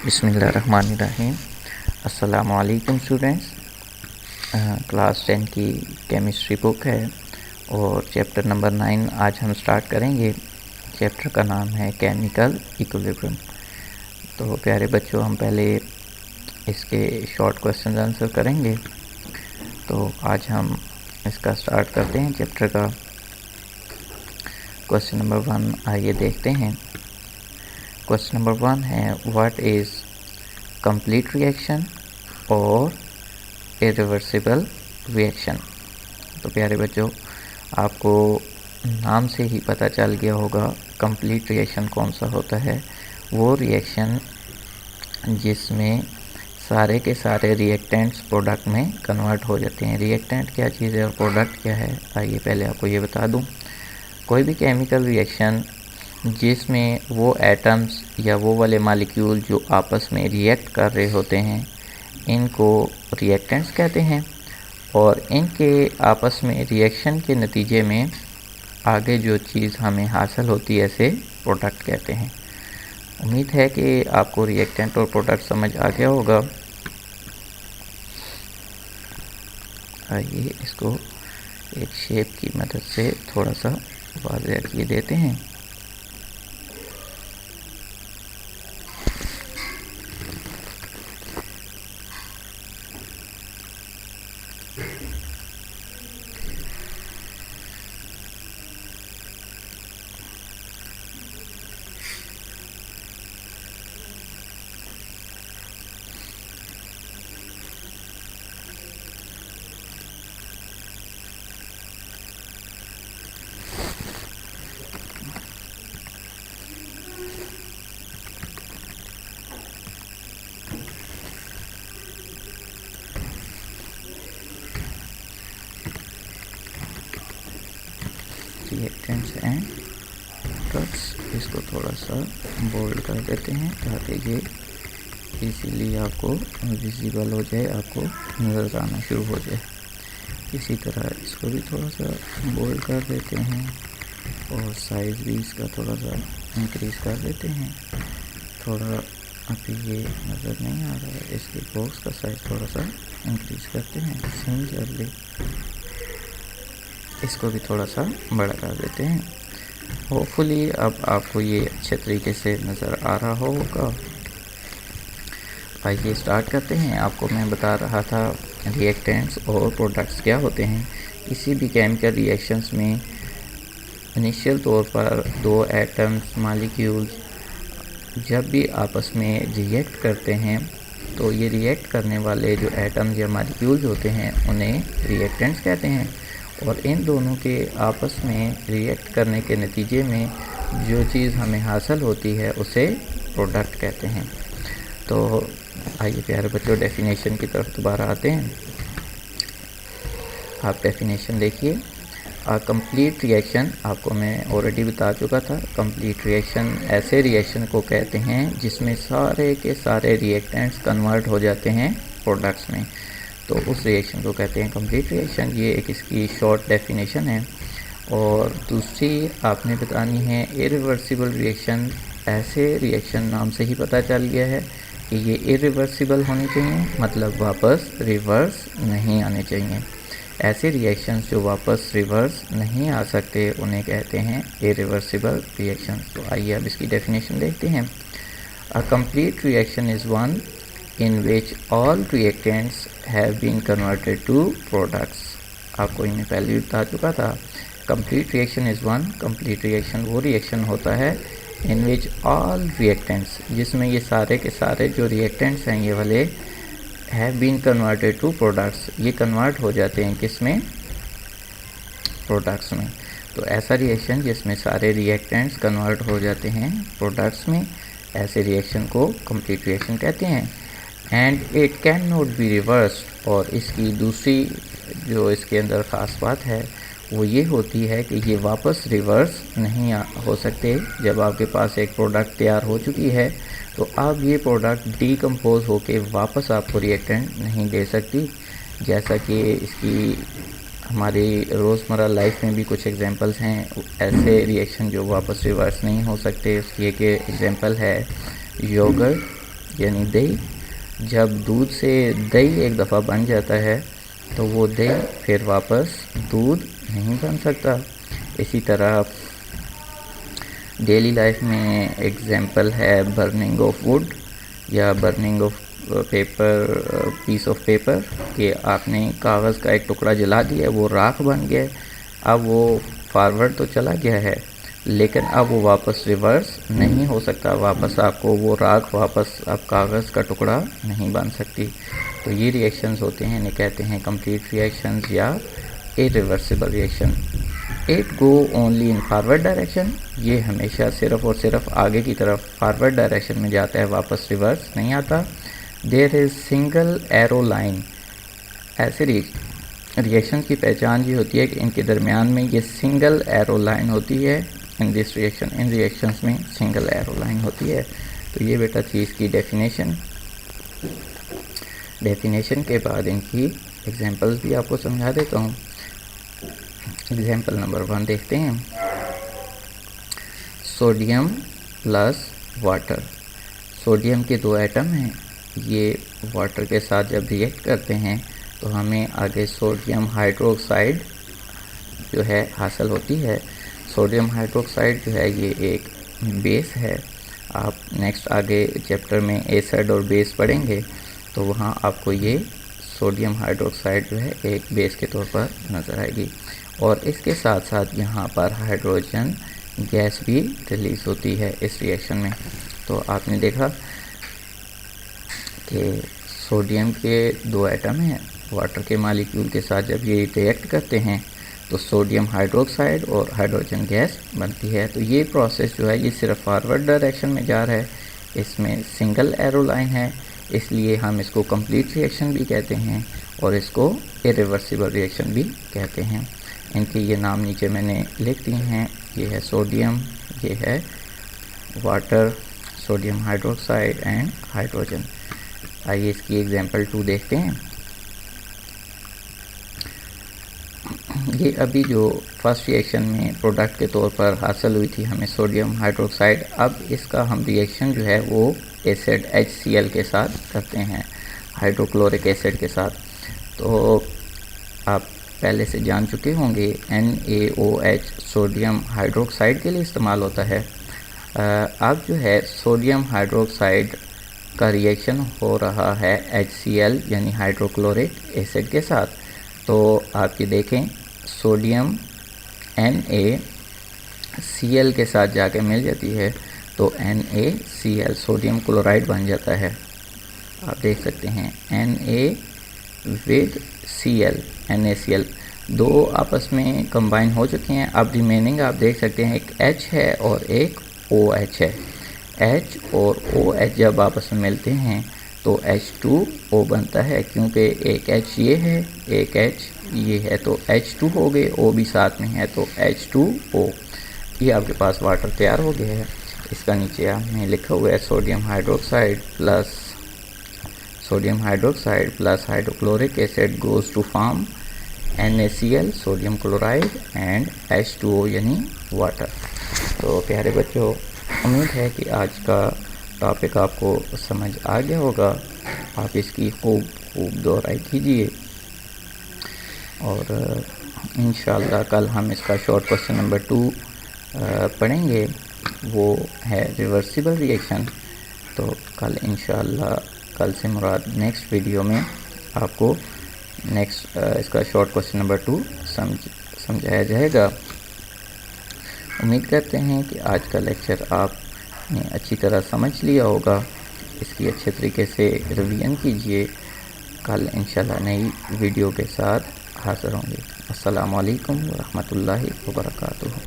बिस्मिल्लाहिर्रहमानिर्रहीम। अस्सलामु अलैकुम स्टूडेंट्स। क्लास 10 की केमिस्ट्री बुक है और चैप्टर नंबर 9 आज हम स्टार्ट करेंगे। चैप्टर का नाम है केमिकल इक्विलिब्रियम। तो प्यारे बच्चों, हम पहले इसके शॉर्ट क्वेश्चन आंसर करेंगे। तो आज हम इसका स्टार्ट करते हैं चैप्टर का। क्वेश्चन नंबर 1 आइए देखते हैं। क्वेश्चन नंबर 1 है, व्हाट इज़ कंप्लीट रिएक्शन और इरिवर्सिबल रिएक्शन। तो प्यारे बच्चों, आपको नाम से ही पता चल गया होगा कंप्लीट रिएक्शन कौन सा होता है। वो रिएक्शन जिसमें सारे के सारे रिएक्टेंट्स प्रोडक्ट में कन्वर्ट हो जाते हैं। रिएक्टेंट क्या चीज़ है और प्रोडक्ट क्या है, आइए पहले आपको ये बता दूं। कोई भी केमिकल रिएक्शन जिसमें वो एटम्स या वो वाले मालिक्यूल जो आपस में रिएक्ट कर रहे होते हैं, इनको रिएक्टेंट्स कहते हैं। और इनके आपस में रिएक्शन के नतीजे में आगे जो चीज़ हमें हासिल होती है, ऐसे प्रोडक्ट कहते हैं। उम्मीद है कि आपको रिएक्टेंट और प्रोडक्ट समझ आ गया होगा। आइए इसको एक शेप की मदद से थोड़ा सा वाज़ेह किए देते हैं। रिएक्टेंट्स एंड प्रोडक्ट्स, इसको थोड़ा सा बोल्ड कर देते हैं ताकि ये इजीली आपको विजिबल हो जाए, आपको नज़र आना शुरू हो जाए। इसी तरह इसको भी थोड़ा सा बोल्ड कर देते हैं और साइज़ भी इसका थोड़ा सा इंक्रीज़ कर देते हैं। थोड़ा अभी ये नज़र नहीं आ रहा है, इसके बॉक्स का साइज़ थोड़ा सा इंक्रीज़ करते हैं सिमिलरली। इसको भी थोड़ा सा बड़ा कर देते हैं। होपफुली अब आपको ये अच्छे तरीके से नज़र आ रहा होगा। आइए स्टार्ट करते हैं। आपको मैं बता रहा था रिएक्टेंट्स और प्रोडक्ट्स क्या होते हैं। किसी भी केमिकल रिएक्शंस में इनिशियल तौर पर दो एटम्स मालिक्यूल्स जब भी आपस में रिएक्ट करते हैं, तो ये रिएक्ट करने वाले जो एटम्स या मालिक्यूल्स होते हैं उन्हें रिएक्टेंट्स कहते हैं। और इन दोनों के आपस में रिएक्ट करने के नतीजे में जो चीज़ हमें हासिल होती है उसे प्रोडक्ट कहते हैं। तो आइए प्यारे बच्चों, डेफिनेशन की तरफ दोबारा आते हैं। आप डेफिनेशन देखिए। कंप्लीट रिएक्शन आपको मैं ऑलरेडी बता चुका था। कंप्लीट रिएक्शन ऐसे रिएक्शन को कहते हैं जिसमें सारे के सारे रिएक्टेंट्स कन्वर्ट हो जाते हैं प्रोडक्ट्स में, तो उस रिएक्शन को कहते हैं कंप्लीट रिएक्शन। ये एक इसकी शॉर्ट डेफिनेशन है। और दूसरी आपने बतानी है इरिवर्सिबल रिएक्शन। ऐसे रिएक्शन नाम से ही पता चल गया है कि ये इरिवर्सिबल होनी चाहिए, मतलब वापस रिवर्स नहीं आने चाहिए। ऐसे रिएक्शंस जो वापस रिवर्स नहीं आ सकते उन्हें कहते हैं इरिवर्सिबल रिएक्शन। तो आइए अब इसकी डेफिनेशन देखते हैं। A complete reaction is one in which all reactants have been converted to products। आपको इन्हें पहले भी बता चुका था। complete reaction is one, complete reaction वो reaction होता है in which all reactants, जिसमें ये सारे के सारे जो reactants हैं ये वाले have been converted to products, ये convert हो जाते हैं किसमें, products में। तो ऐसा reaction जिसमें सारे reactants convert हो जाते हैं products में, ऐसे reaction को complete reaction कहते हैं। And it can not be reverse. और इसकी दूसरी जो इसके अंदर ख़ास बात है वो ये होती है कि ये वापस रिवर्स नहीं हो सकते। जब आपके पास एक प्रोडक्ट तैयार हो चुकी है तो अब ये प्रोडक्ट डीकम्पोज होके वापस आपको रिएक्टेंट नहीं दे सकती। जैसा कि इसकी हमारी रोज़मर्रा लाइफ में भी कुछ एग्जांपल्स हैं ऐसे रिएक्शन जो वापस रिवर्स नहीं हो सकते। उसकी एक एग्जांपल है योगर्ट यानी दही। जब दूध से दही एक दफ़ा बन जाता है तो वो दही फिर वापस दूध नहीं बन सकता। इसी तरह डेली लाइफ में एग्जांपल है बर्निंग ऑफ वुड या burning of peace of paper, कि आपने कागज़ का एक टुकड़ा जला दिया, वो राख बन गया। अब वो फॉरवर्ड तो चला गया है लेकिन अब वो वापस रिवर्स नहीं हो सकता, वापस आपको वो राख वापस अब कागज़ का टुकड़ा नहीं बन सकती। तो ये रिएक्शंस होते हैं, इन्हें कहते हैं कंप्लीट रिएक्शंस या irreversible reaction. It go only in forward direction, ये हमेशा सिर्फ और सिर्फ आगे की तरफ फॉरवर्ड डायरेक्शन में जाता है, वापस रिवर्स नहीं आता। There is single arrow line, ऐसे रिएक्शन की पहचान ये होती है कि इनके दरमियान में ये सिंगल एरो लाइन होती है। In this reaction, in reactions में सिंगल एरो लाइन होती है। तो ये बेटा थी इसकी डेफिनेशन के बाद इनकी एग्जांपल्स भी आपको समझा देता हूँ। एग्जांपल नंबर 1 देखते हैं। सोडियम प्लस वाटर, सोडियम के 2 एटम हैं, ये वाटर के साथ जब रिएक्ट करते हैं तो हमें आगे सोडियम हाइड्रोक्साइड जो है हासिल होती है। सोडियम हाइड्रोक्साइड जो है ये एक बेस है। आप नेक्स्ट आगे चैप्टर में एसिड और बेस पढ़ेंगे तो वहाँ आपको ये सोडियम हाइड्रोक्साइड जो है एक बेस के तौर पर नज़र आएगी। और इसके साथ साथ यहाँ पर हाइड्रोजन गैस भी रिलीज़ होती है इस रिएक्शन में। तो आपने देखा कि सोडियम के 2 एटम हैं, वाटर के मालिक्यूल के साथ जब ये रिएक्ट करते हैं तो सोडियम हाइड्रोक्साइड और हाइड्रोजन गैस बनती है। तो ये प्रोसेस जो है ये सिर्फ फॉरवर्ड डायरेक्शन में जा रहा है, इसमें सिंगल एरो लाइन है, इसलिए हम इसको कंप्लीट रिएक्शन भी कहते हैं और इसको इरिवर्सिबल रिएक्शन भी कहते हैं। इनके ये नाम नीचे मैंने लिख दिए हैं, ये है सोडियम, ये है water, sodium hydroxide and hydrogen. आइए इसकी एग्जांपल 2 देखते हैं। ये अभी जो फर्स्ट रिएक्शन में प्रोडक्ट के तौर पर हासिल हुई थी हमें सोडियम हाइड्रोक्साइड, अब इसका हम रिएक्शन जो है वो एसिड HCl के साथ करते हैं, हाइड्रोक्लोरिक एसिड के साथ। तो आप पहले से जान चुके होंगे NaOH सोडियम हाइड्रोक्साइड के लिए इस्तेमाल होता है। अब जो है सोडियम हाइड्रोक्साइड का रिएक्शन हो रहा है HCl यानी हाइड्रोक्लोरिक एसिड के साथ। तो आप ये देखें सोडियम NaCl के साथ जाके मिल जाती है तो NaCl सोडियम क्लोराइड बन जाता है। आप देख सकते हैं Na विद Cl, NaCl 2 आपस में कंबाइन हो चुके हैं। अब रिमेनिंग आप देख सकते हैं एक H है और एक OH है। H और OH जब आपस में मिलते हैं तो H2O बनता है, क्योंकि एक H ये है एक H ये है तो H2 हो गए, O भी साथ में है तो H2O। ये आपके पास वाटर तैयार हो गया है। इसका नीचे आपने लिखा हुआ है sodium hydroxide plus hydrochloric acid goes to form NaCl sodium chloride and H2O यानी वाटर। तो प्यारे बच्चों, उम्मीद है कि आज का टॉपिक आपको समझ आ गया होगा। आप इसकी खूब दोहराई कीजिए और इंशाल्लाह कल हम इसका शॉर्ट क्वेश्चन नंबर 2 पढ़ेंगे, वो है रिवर्सिबल रिएक्शन। तो कल इंशाल्लाह, कल से मुराद नेक्स्ट वीडियो में आपको इसका शॉर्ट क्वेश्चन नंबर 2 समझाया जाएगा। उम्मीद करते हैं कि आज का लेक्चर आपने अच्छी तरह समझ लिया होगा। इसकी अच्छे तरीके से रिवीजन कीजिए। कल इंशाल्लाह नई वीडियो के साथ हाज़िर होंगे। अस्सलामु अलैकुम व रहमतुल्लाहि व बरकातुहू।